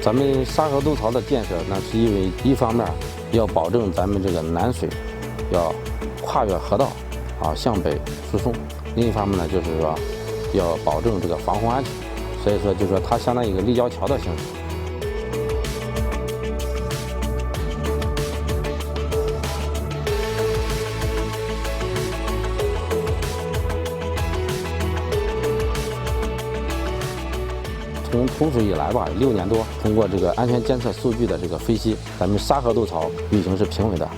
咱们沙河渡槽的建设，那是因为一方面要保证咱们这个南水要跨越河道向北输送，另一方面呢就是说要保证这个防洪安全，所以说就是说它相当于一个立交桥的形式。从通水以来吧，6年多，通过这个安全监测数据的这个分析，咱们沙河渡槽运行是平稳的。